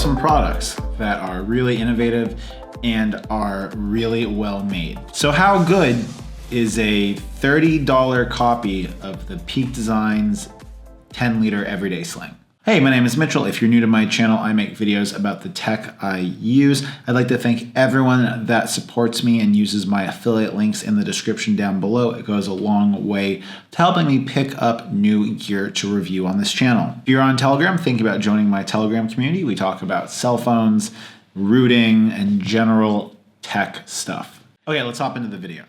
awesome products that are really innovative and are really well made. So how good is a $30 copy of the Peak Designs 10-liter everyday sling? Hey, my name is Mitchell. If you're new to my channel, I make videos about the tech I use. I'd like to thank everyone that supports me and uses my affiliate links in the description down below. It goes a long way to helping me pick up new gear to review on this channel. If you're on Telegram, think about joining my Telegram community. We talk about cell phones, routing, and general tech stuff. Okay, let's hop into the video.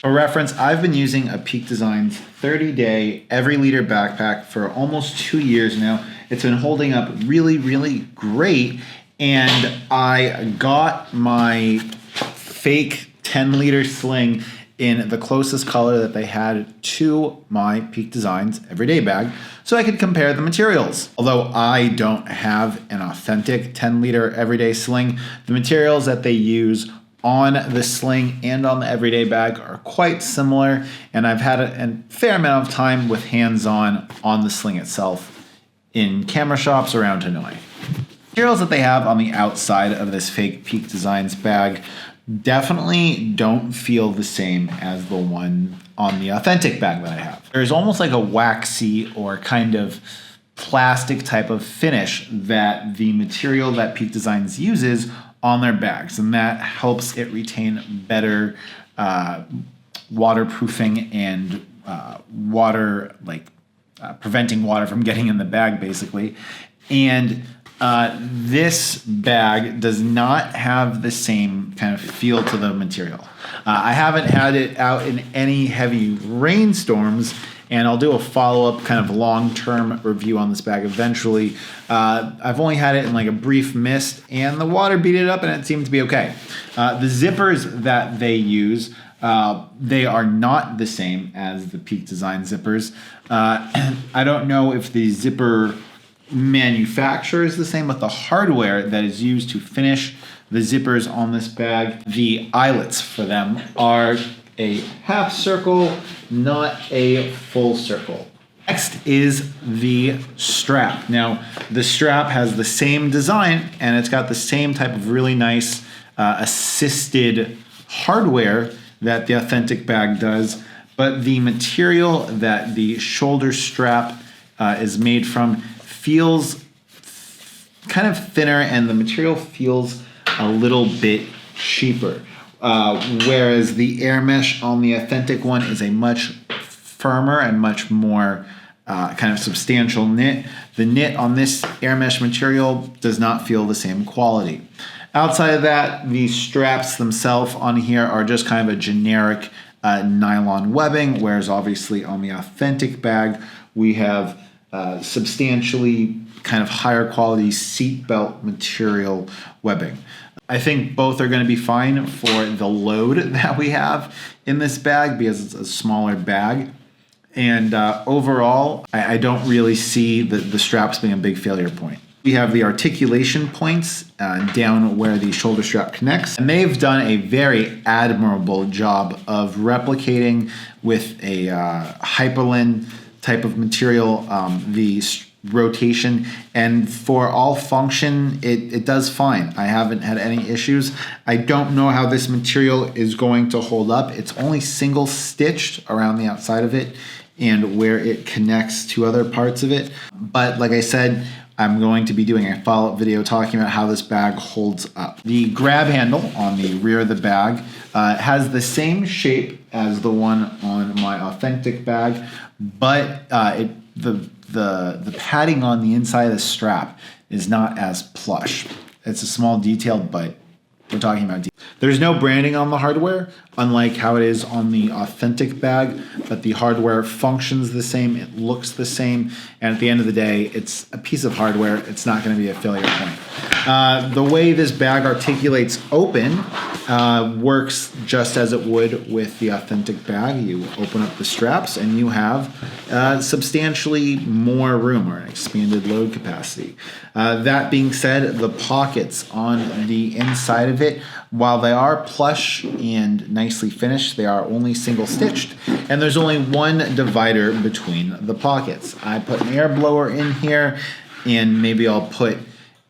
For reference, I've been using a Peak Designs 30-day every liter backpack for almost 2 years now. It's been holding up really, really great. And I got my fake 10-liter sling in the closest color that they had to my Peak Designs everyday bag so I could compare the materials. Although I don't have an authentic 10-liter everyday sling, the materials that they use on the sling and on the everyday bag are quite similar, and I've had a fair amount of time with hands-on the sling itself in camera shops around Hanoi. Materials that they have on the outside of this fake Peak Designs bag definitely don't feel the same as the one on the authentic bag that I have. There's almost like a waxy or kind of plastic type of finish that the material that Peak Designs uses on their bags, and that helps it retain better waterproofing and preventing water from getting in the bag, basically. And this bag does not have the same kind of feel to the material. I haven't had it out in any heavy rainstorms, and I'll do a follow-up kind of long-term review on this bag eventually. I've only had it in like a brief mist, and the water beat it up and it seemed to be okay. The zippers that they use, they are not the same as the Peak Design zippers. I don't know if the zipper manufacturer is the same, but the hardware that is used to finish the zippers on this bag, the eyelets for them are a half circle, not a full circle. Next is the strap. Now, the strap has the same design, and it's got the same type of really nice assisted hardware that the authentic bag does, but the material that the shoulder strap is made from feels kind of thinner, and the material feels a little bit cheaper. Whereas the air mesh on the authentic one is a much firmer and much more kind of substantial knit. The knit on this air mesh material does not feel the same quality. Outside of that, the straps themselves on here are just kind of a generic nylon webbing, whereas obviously on the authentic bag, we have substantially kind of higher quality seat belt material webbing. I think both are going to be fine for the load that we have in this bag because it's a smaller bag. And overall, I don't really see the straps being a big failure point. We have the articulation points down where the shoulder strap connects, and they've done a very admirable job of replicating with a hyperlin type of material the rotation, and for all function it does fine. I haven't had any issues. I don't know how this material is going to hold up. It's only single stitched around the outside of it and where it connects to other parts of it, but like I said, I'm going to be doing a follow-up video talking about how this bag holds up. The grab handle on the rear of the bag has the same shape as the one on my authentic bag, but the padding on the inside of the strap is not as plush. It's a small detail, but we're talking about detail. There's no branding on the hardware, unlike how it is on the authentic bag, but the hardware functions the same, it looks the same, and at the end of the day, it's a piece of hardware. It's not going to be a failure point. The way this bag articulates open works just as it would with the authentic bag. You open up the straps and you have substantially more room, or an expanded load capacity. That being said, the pockets on the inside of it, while they are plush and nicely finished, they are only single stitched, and there's only one divider between the pockets. I put an air blower in here, and maybe I'll put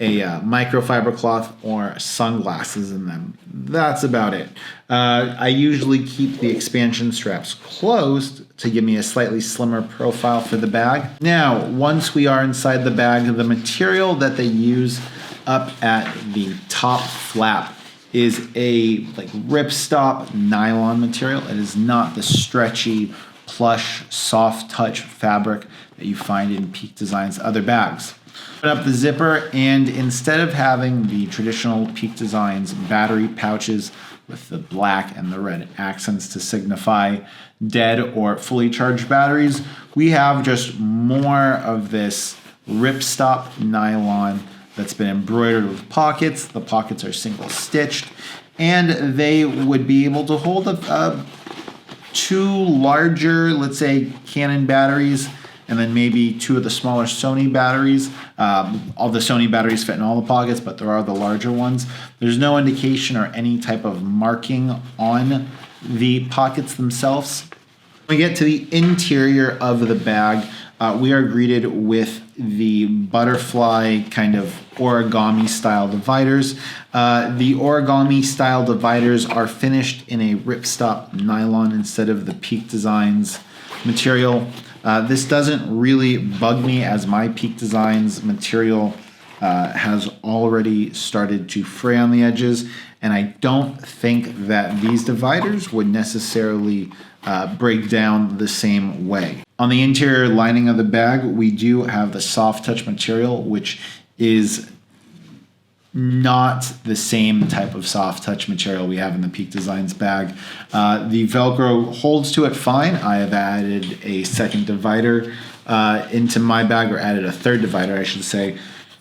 microfiber cloth or sunglasses in them. That's about it. I usually keep the expansion straps closed to give me a slightly slimmer profile for the bag. Now, once we are inside the bag, the material that they use up at the top flap is a ripstop nylon material. It is not the stretchy, plush, soft touch fabric that you find in Peak Design's other bags. Open up the zipper, and instead of having the traditional Peak Designs battery pouches with the black and the red accents to signify dead or fully charged batteries, we have just more of this ripstop nylon that's been embroidered with pockets. The pockets are single stitched, and they would be able to hold two larger, let's say, Canon batteries, and then maybe two of the smaller Sony batteries. All the Sony batteries fit in all the pockets, but there are the larger ones. There's no indication or any type of marking on the pockets themselves. When we get to the interior of the bag, we are greeted with the butterfly kind of origami style dividers. The origami style dividers are finished in a ripstop nylon instead of the Peak Designs material. This doesn't really bug me, as my Peak Designs material has already started to fray on the edges, and I don't think that these dividers would necessarily break down the same way. On the interior lining of the bag, we do have the soft touch material, which is not the same type of soft touch material we have in the Peak Designs bag. The Velcro holds to it fine. I have added a second divider into my bag, or added a third divider, I should say,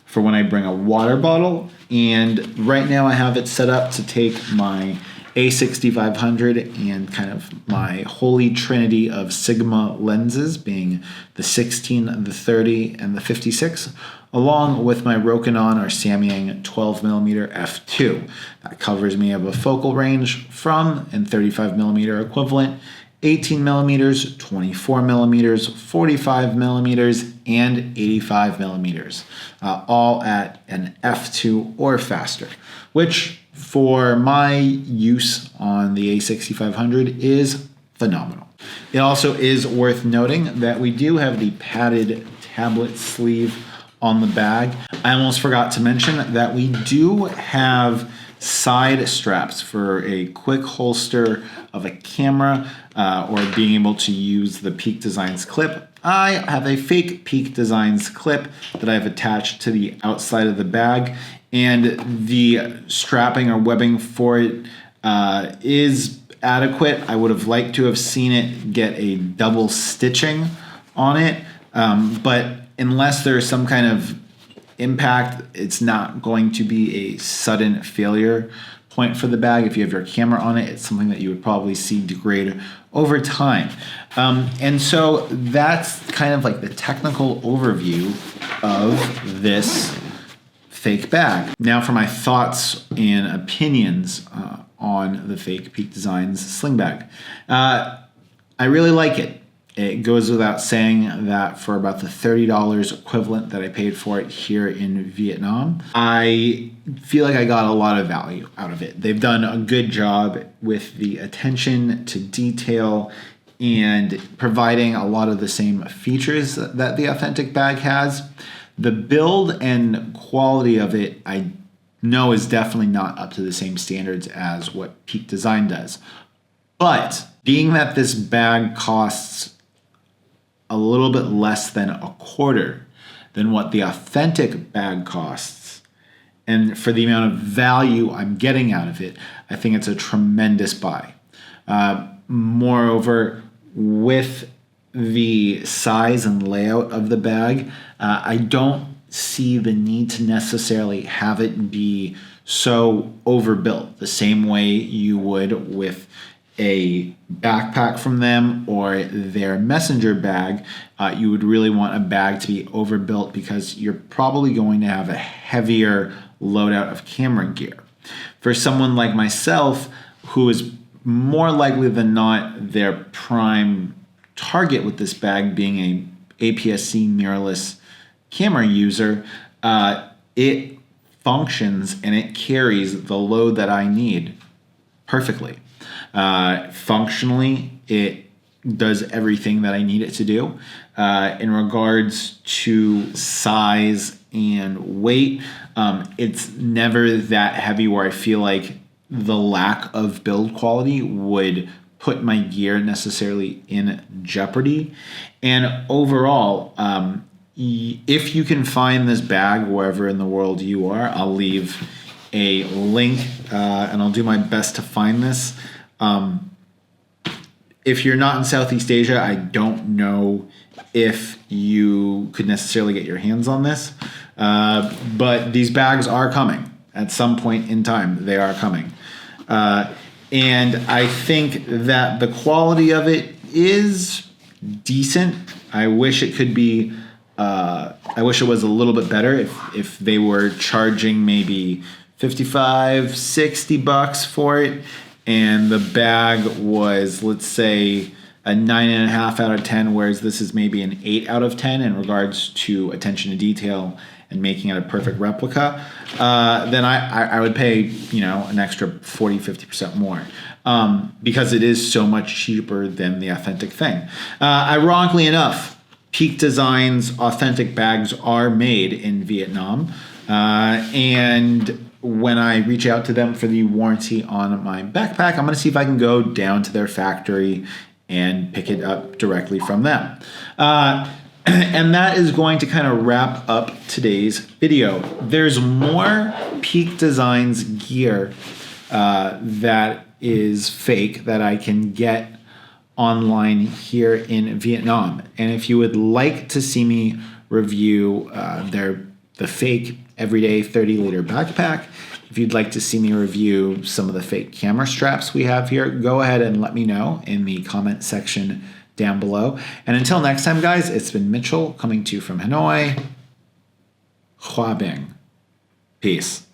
for when I bring a water bottle. And right now I have it set up to take my A6500 and kind of my holy trinity of Sigma lenses, being the 16, the 30, and the 56, along with my Rokinon or Samyang 12mm f2. That covers me of a focal range from, in 35mm equivalent, 18mm, 24mm, 45mm, and 85mm, all at an f2 or faster, which for my use on the A6500 is phenomenal. It also is worth noting that we do have the padded tablet sleeve on the bag. I almost forgot to mention that we do have side straps for a quick holster of a camera, or being able to use the Peak Designs clip. I have a fake Peak Designs clip that I've attached to the outside of the bag, and the strapping or webbing for it is adequate. I would have liked to have seen it get a double stitching on it, but unless there's some kind of impact, it's not going to be a sudden failure point for the bag. If you have your camera on it, it's something that you would probably see degrade over time. And so that's kind of like the technical overview of this fake bag. Now for my thoughts and opinions on the fake Peak Designs sling bag. I really like it. It goes without saying that for about the $30 equivalent that I paid for it here in Vietnam, I feel like I got a lot of value out of it. They've done a good job with the attention to detail and providing a lot of the same features that the authentic bag has. The build and quality of it, I know, is definitely not up to the same standards as what Peak Design does. But being that this bag costs a little bit less than a quarter than what the authentic bag costs, and for the amount of value I'm getting out of it, I think it's a tremendous buy. Moreover, with the size and layout of the bag, I don't see the need to necessarily have it be so overbuilt the same way you would with a backpack from them or their messenger bag. You would really want a bag to be overbuilt because you're probably going to have a heavier loadout of camera gear. For someone like myself, who is more likely than not their prime target with this bag being a APS-C mirrorless camera user, it functions and it carries the load that I need perfectly. Functionally, it does everything that I need it to do. In regards to size and weight, it's never that heavy where I feel like the lack of build quality would put my gear necessarily in jeopardy. And overall, if you can find this bag wherever in the world you are, I'll leave a link and I'll do my best to find this. If you're not in Southeast Asia, I don't know if you could necessarily get your hands on this, but these bags are coming at some point in time. They are coming. And I think that the quality of it is decent. I wish it could be, I wish it was a little bit better if they were charging maybe $55, $60 for it. And the bag was, let's say, a 9.5 out of 10, whereas this is maybe an 8 out of 10 in regards to attention to detail and making it a perfect replica, then I would pay, an extra 40, 50% more because it is so much cheaper than the authentic thing. Ironically enough, Peak Design's authentic bags are made in Vietnam, and when I reach out to them for the warranty on my backpack, I'm going to see if I can go down to their factory and pick it up directly from them. And that is going to kind of wrap up today's video. There's more Peak Designs gear that is fake that I can get online here in Vietnam. And if you would like to see me review the fake everyday 30-liter backpack, if you'd like to see me review some of the fake camera straps we have here, go ahead and let me know in the comment section down below. And until next time, guys, it's been Mitchell coming to you from Hanoi. Hoa Binh. Peace.